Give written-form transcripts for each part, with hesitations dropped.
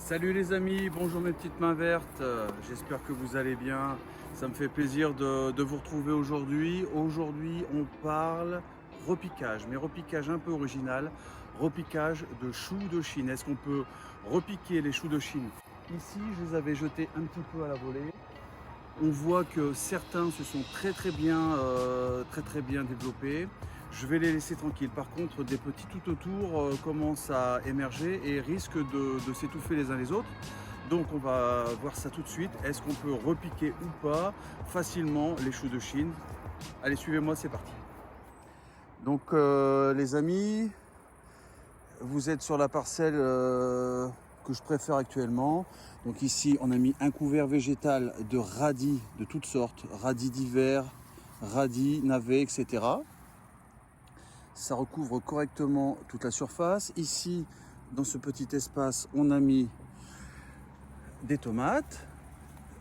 Salut les amis, bonjour mes petites mains vertes, j'espère que vous allez bien. Ça me fait plaisir de vous retrouver aujourd'hui. Aujourd'hui on parle repiquage, mais repiquage un peu original, repiquage de choux de Chine. Est-ce qu'on peut repiquer les choux de Chine? Ici je les avais jetés un petit peu à la volée. On voit que certains se sont très bien développés. Je vais les laisser tranquilles. Par contre, des petits tout autour commencent à émerger et risquent de s'étouffer les uns les autres. Donc on va voir ça tout de suite. Est-ce qu'on peut repiquer ou pas facilement les choux de Chine? Allez, suivez-moi, c'est parti. Donc les amis, vous êtes sur la parcelle que je préfère actuellement. Donc ici on a mis un couvert végétal de radis de toutes sortes, radis d'hiver, radis, navets, etc. Ça recouvre correctement toute la surface. Ici, dans ce petit espace, on a mis des tomates,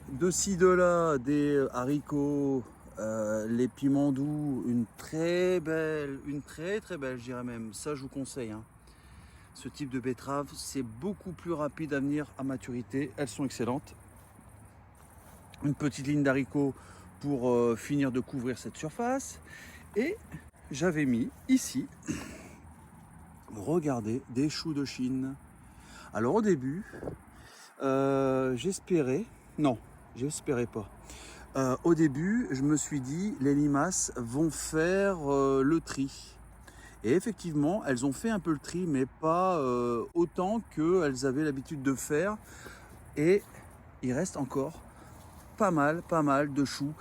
de ci, de là, des haricots, les piments doux, une très belle, je dirais même, ça je vous conseille. Ce type de betterave, c'est beaucoup plus rapide à venir à maturité. Elles sont excellentes. Une petite ligne d'haricots pour finir de couvrir cette surface. Et j'avais mis ici, regardez, des choux de Chine. Alors au début, j'espérais pas. Au début, je me suis dit, les limaces vont faire le tri. Et effectivement, elles ont fait un peu le tri, mais pas autant qu'elles avaient l'habitude de faire. Et il reste encore pas mal de choux.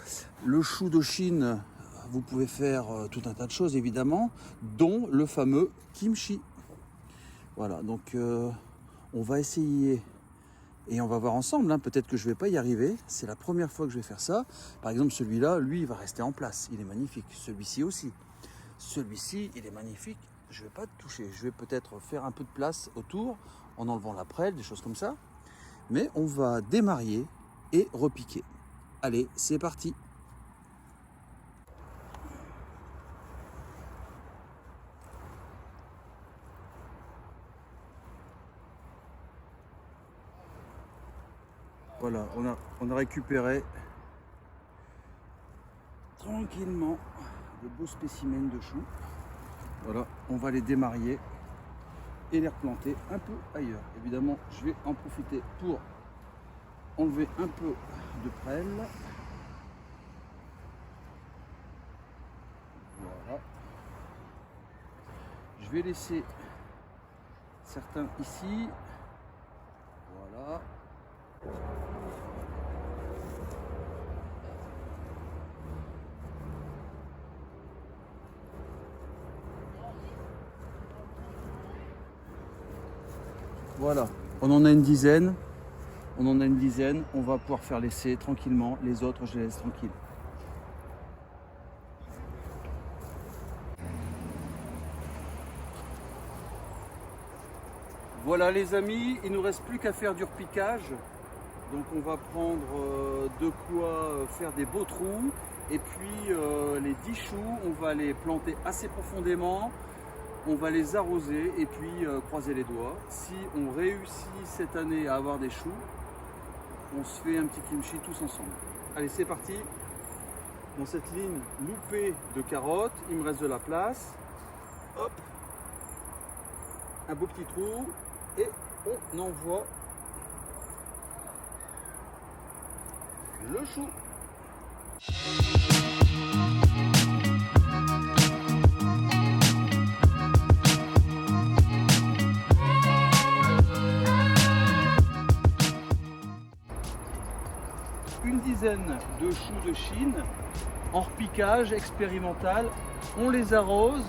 Le chou de Chine, vous pouvez faire tout un tas de choses évidemment, dont le fameux kimchi. Voilà, donc on va essayer et on va voir ensemble. Peut-être que je ne vais pas y arriver. C'est la première fois que je vais faire ça. Par exemple, celui-là, lui, il va rester en place. Il est magnifique. Celui-ci aussi. Celui-ci, il est magnifique. Je ne vais pas le toucher. Je vais peut-être faire un peu de place autour en enlevant la prêle, des choses comme ça. Mais on va démarier et repiquer. Allez, c'est parti. Voilà, on a récupéré tranquillement de beaux spécimens de choux. Voilà, on va les démarier et les replanter un peu ailleurs. Évidemment, je vais en profiter pour enlever un peu de prêle. Voilà. Je vais laisser certains ici. Voilà. Voilà, on en a une dizaine. On va pouvoir faire l'essai tranquillement. Les autres, je les laisse tranquilles. Voilà les amis, il ne nous reste plus qu'à faire du repiquage. Donc on va prendre de quoi faire des beaux trous. Et puis les 10 choux, on va les planter assez profondément. On va les arroser et puis croiser les doigts. Si on réussit cette année à avoir des choux, on se fait un petit kimchi tous ensemble. Allez, c'est parti. Dans cette ligne loupée de carottes, il me reste de la place. Hop, un beau petit trou et on envoie le chou. Une dizaine de choux de Chine en repiquage expérimental. On les arrose,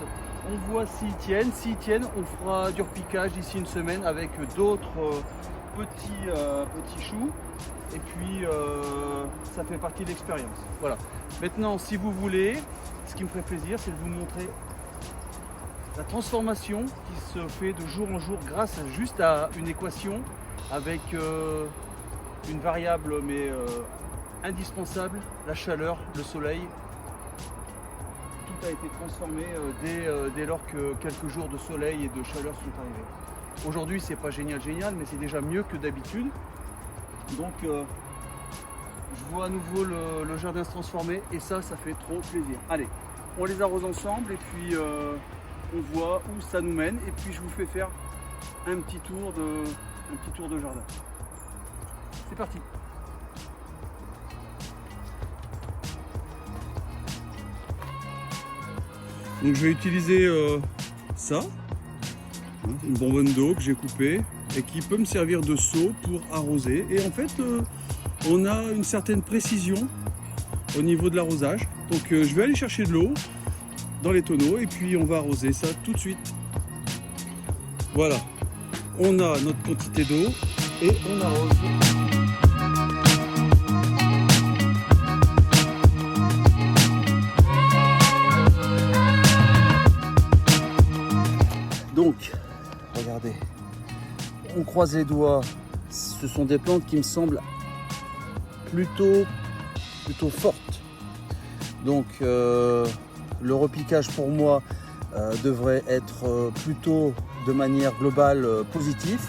on voit s'ils tiennent. S'ils tiennent, on fera du repiquage d'ici une semaine avec d'autres petits choux. Et puis ça fait partie de l'expérience. Voilà. Maintenant, si vous voulez, ce qui me ferait plaisir, c'est de vous montrer la transformation qui se fait de jour en jour grâce juste à une équation avec une variable mais indispensable, la chaleur, le soleil. Tout a été transformé dès lors que quelques jours de soleil et de chaleur sont arrivés. Aujourd'hui c'est pas génial mais c'est déjà mieux que d'habitude. Donc je vois à nouveau le jardin se transformer et ça fait trop plaisir. Allez, on les arrose ensemble et puis on voit où ça nous mène et puis je vous fais faire un petit tour de jardin. C'est parti. Donc je vais utiliser ça, une bonbonne d'eau que j'ai coupée et qui peut me servir de seau pour arroser. Et en fait, on a une certaine précision au niveau de l'arrosage. Donc je vais aller chercher de l'eau dans les tonneaux et puis on va arroser ça tout de suite. Voilà, on a notre quantité d'eau et on arrose. Donc, regardez, on croise les doigts, ce sont des plantes qui me semblent plutôt fortes. Donc, le repiquage pour moi devrait être plutôt de manière globale positif.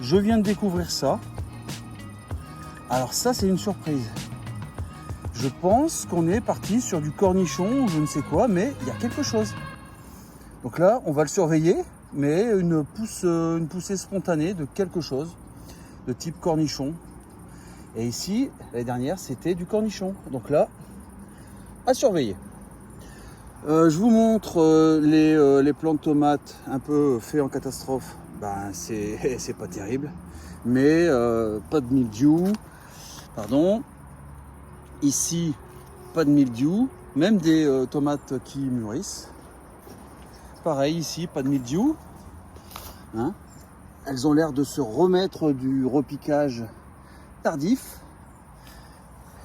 Je viens de découvrir ça. Alors ça, c'est une surprise. Je pense qu'on est parti sur du cornichon ou je ne sais quoi, mais il y a quelque chose. Donc là, on va le surveiller. Mais une poussée spontanée de quelque chose de type cornichon. Et ici, l'année dernière, c'était du cornichon. Donc là, à surveiller. Je vous montre les plants de tomates un peu faits en catastrophe. Ben, c'est pas terrible. Mais pas de mildiou. Pardon. Ici, pas de mildiou. Même des tomates qui mûrissent. Pareil ici, pas de mildiou. Hein, elles ont l'air de se remettre du repiquage tardif.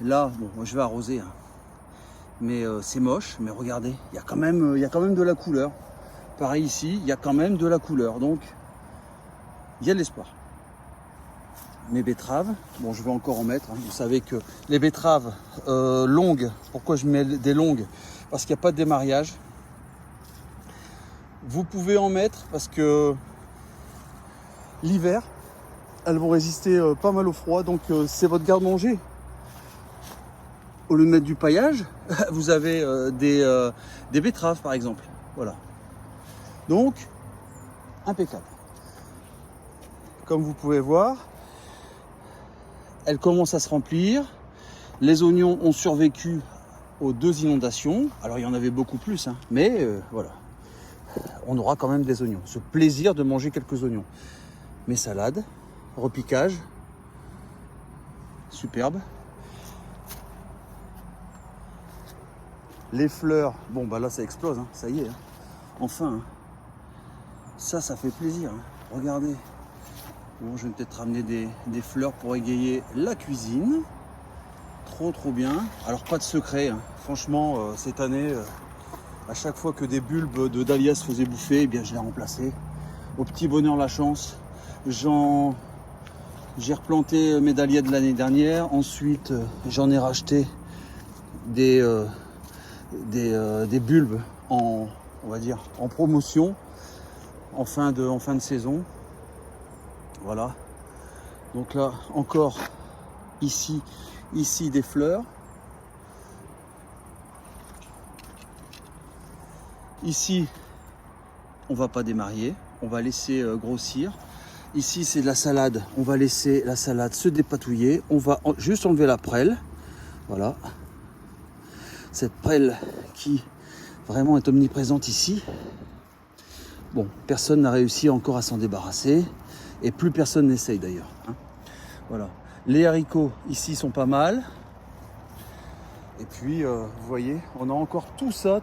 Là, bon, moi je vais arroser, hein. Mais c'est moche. Mais regardez, il y a quand même de la couleur. Pareil ici, il y a quand même de la couleur. Donc, il y a de l'espoir. Mes betteraves, bon, je vais encore en mettre. Hein. Vous savez que les betteraves longues, pourquoi je mets des longues? Parce qu'il n'y a pas de démariage. Vous pouvez en mettre parce que l'hiver, elles vont résister pas mal au froid, donc c'est votre garde-manger. Au lieu de mettre du paillage, vous avez des betteraves par exemple. Voilà. Donc, impeccable. Comme vous pouvez voir, elles commencent à se remplir. Les oignons ont survécu aux 2 inondations. Alors il y en avait beaucoup plus, hein, mais voilà. On aura quand même des oignons. Ce plaisir de manger quelques oignons. Mes salades, repiquage, superbe. Les fleurs, bon bah là ça explose, hein, ça y est, hein. Enfin. Hein. Ça fait plaisir. Hein. Regardez. Bon, je vais peut-être ramener des fleurs pour égayer la cuisine. Trop bien. Alors pas de secret, hein. Franchement, cette année... à chaque fois que des bulbes de dahlia se faisaient bouffer, eh bien je l'ai remplacé. Au petit bonheur la chance. J'ai replanté mes dahlias de l'année dernière. Ensuite, j'en ai racheté des bulbes on va dire, en promotion en fin de saison. Voilà. Donc là, encore ici des fleurs. Ici, on va pas démarier, on va laisser grossir. Ici, c'est de la salade, on va laisser la salade se dépatouiller. On va juste enlever la prêle. Voilà. Cette prêle qui vraiment est omniprésente ici. Bon, personne n'a réussi encore à s'en débarrasser. Et plus personne n'essaye d'ailleurs. Hein. Voilà. Les haricots ici sont pas mal. Et puis, vous voyez, on a encore tout ça.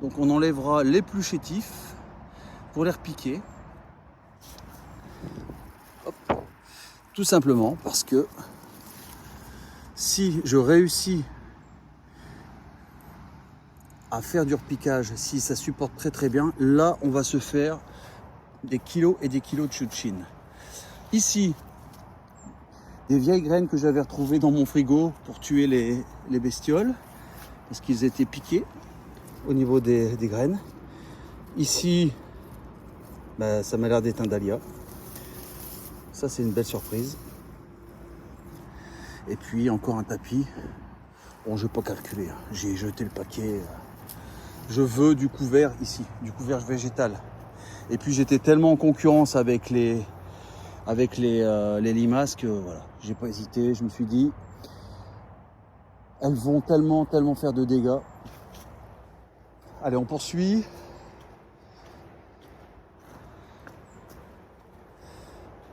Donc on enlèvera les plus chétifs pour les repiquer. Hop. Tout simplement parce que si je réussis à faire du repiquage, si ça supporte très bien, là on va se faire des kilos et des kilos de chouchine. Ici, des vieilles graines que j'avais retrouvées dans mon frigo pour tuer les bestioles, parce qu'ils étaient piqués au niveau des graines. Ici, Bah, ça m'a l'air d'être un dahlia. Ça, c'est une belle surprise. Et puis encore un tapis. Bon, je vais pas calculer, hein. J'ai jeté le paquet. Je veux du couvert ici, du couvert végétal. Et puis j'étais tellement en concurrence avec les limaces que voilà, j'ai pas hésité. Je me suis dit, elles vont tellement faire de dégâts. Allez, on poursuit.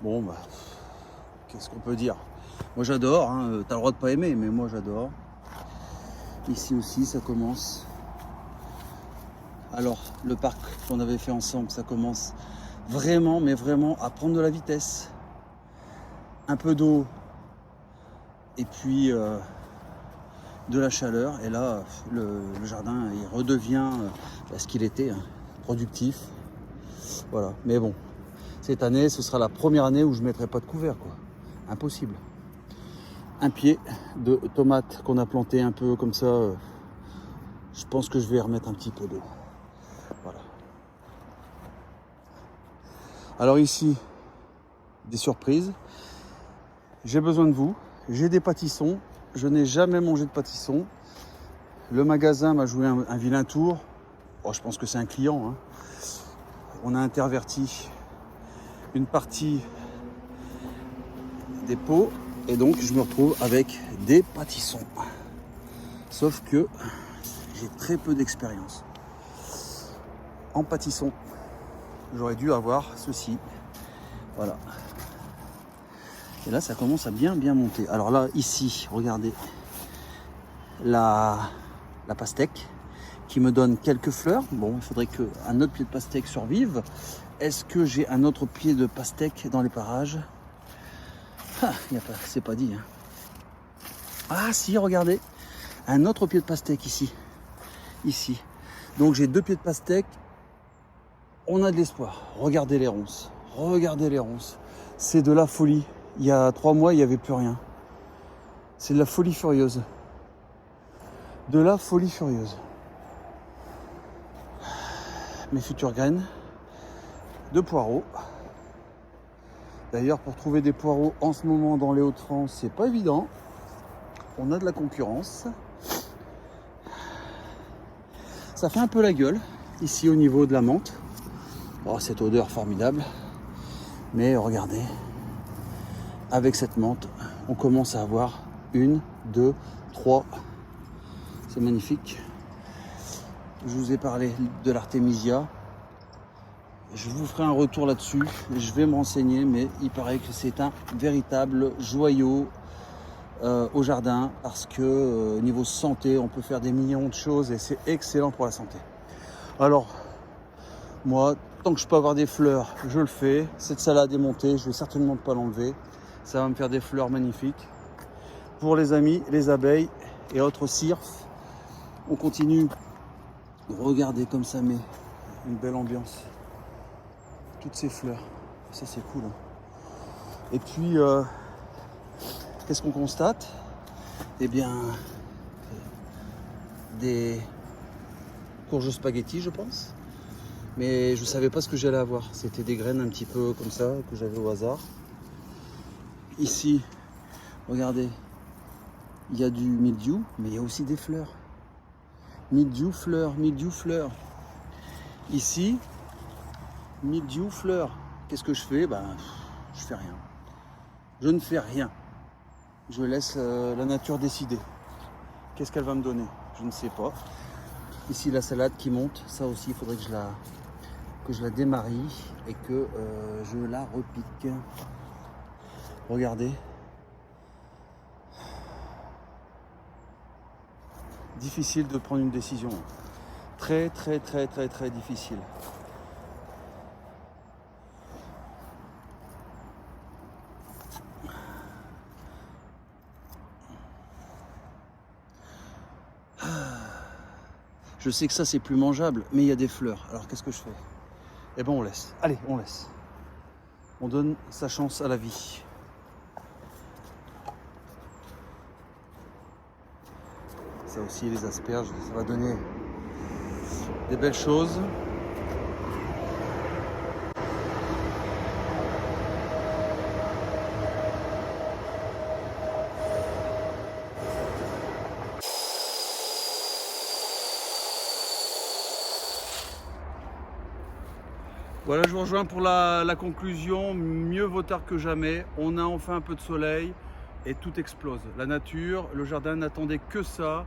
Bon, bah, qu'est-ce qu'on peut dire? Moi j'adore, hein. T'as le droit de pas aimer, mais moi j'adore. Ici aussi, ça commence. Alors, le parc qu'on avait fait ensemble, ça commence vraiment, mais vraiment à prendre de la vitesse. Un peu d'eau et puis de la chaleur. Et là, le jardin, il redevient ce qu'il était, hein, productif. Voilà, mais bon, cette année, ce sera la première année où je ne mettrai pas de couvert, quoi. Impossible. Un pied de tomate qu'on a planté un peu comme ça. Je pense que je vais remettre un petit peu d'eau. Voilà. Alors ici, des surprises. J'ai besoin de vous. J'ai des pâtissons. Je n'ai jamais mangé de pâtissons. Le magasin m'a joué un vilain tour. Oh, je pense que c'est un client, hein. On a interverti une partie des pots et donc je me retrouve avec des pâtissons. Sauf que j'ai très peu d'expérience en pâtisson. J'aurais dû avoir ceci. Voilà. Et là, ça commence à bien monter. Alors là, ici, regardez la pastèque qui me donne quelques fleurs. Bon, il faudrait qu'un autre pied de pastèque survive. Est-ce que j'ai un autre pied de pastèque dans les parages? Ah, c'est pas dit, hein. Ah si, regardez. Un autre pied de pastèque ici. Ici. Donc j'ai 2 pieds de pastèque. On a de l'espoir. Regardez les ronces. Regardez les ronces. C'est de la folie. Il y a 3 mois, il n'y avait plus rien. C'est de la folie furieuse. De la folie furieuse. Mes futures graines de poireaux. D'ailleurs, pour trouver des poireaux en ce moment dans les Hauts-de-France, c'est pas évident. On a de la concurrence. Ça fait un peu la gueule ici au niveau de la menthe. Oh, cette odeur formidable. Mais regardez, avec cette menthe, on commence à avoir 1, 2, 3. C'est magnifique. Je vous ai parlé de l'artémisia. Je vous ferai un retour là-dessus. Je vais me renseigner, mais il paraît que c'est un véritable joyau au jardin parce que niveau santé, on peut faire des millions de choses et c'est excellent pour la santé. Alors, moi, tant que je peux avoir des fleurs, je le fais. Cette salade est montée, je vais certainement pas l'enlever. Ça va me faire des fleurs magnifiques. Pour les amis, les abeilles et autres cirques, on continue. Regardez comme ça met une belle ambiance. Toutes ces fleurs, ça c'est cool, hein. Et puis qu'est-ce qu'on constate? Eh bien des courges spaghetti, je pense, mais je savais pas ce que j'allais avoir. C'était des graines un petit peu comme ça que j'avais au hasard. Ici, regardez, il y a du mildiou, mais il y a aussi des fleurs. Mildiou, fleurs, mildiou, fleurs. Ici, mildiou, fleurs. Qu'est-ce que je fais? Ben, je fais rien. Je ne fais rien. Je laisse la nature décider. Qu'est-ce qu'elle va me donner? Je ne sais pas. Ici, la salade qui monte. Ça aussi, il faudrait que je la démarie et que je la repique. Regardez. Difficile de prendre une décision. Très difficile. Je sais que ça c'est plus mangeable, mais il y a des fleurs. Alors qu'est-ce que je fais? Eh ben on laisse. Allez, on laisse. On donne sa chance à la vie. Ça aussi, les asperges, ça va donner des belles choses. Voilà, je vous rejoins pour la conclusion. Mieux vaut tard que jamais. On a enfin un peu de soleil et tout explose. La nature, le jardin n'attendait que ça,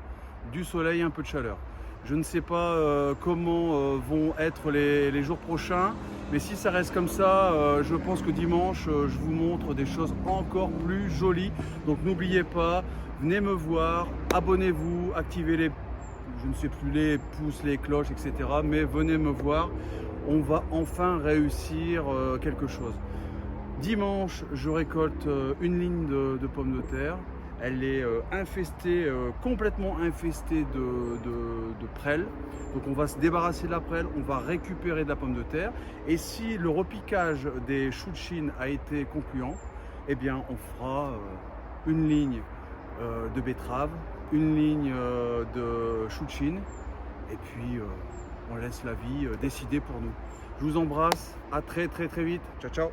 du soleil et un peu de chaleur. Je ne sais pas comment vont être les jours prochains, mais si ça reste comme ça, je pense que dimanche, je vous montre des choses encore plus jolies. Donc n'oubliez pas, venez me voir, abonnez-vous, activez les, je ne sais plus, les pouces, les cloches, etc. Mais venez me voir, on va enfin réussir quelque chose. Dimanche, je récolte une ligne de pommes de terre. Elle est infestée, complètement infestée de prêles. Donc on va se débarrasser de la prêle, on va récupérer de la pomme de terre. Et si le repiquage des choux de Chine a été concluant, eh bien on fera une ligne de betterave, une ligne de choux de Chine. Et puis on laisse la vie décider pour nous. Je vous embrasse, à très vite. Ciao ciao.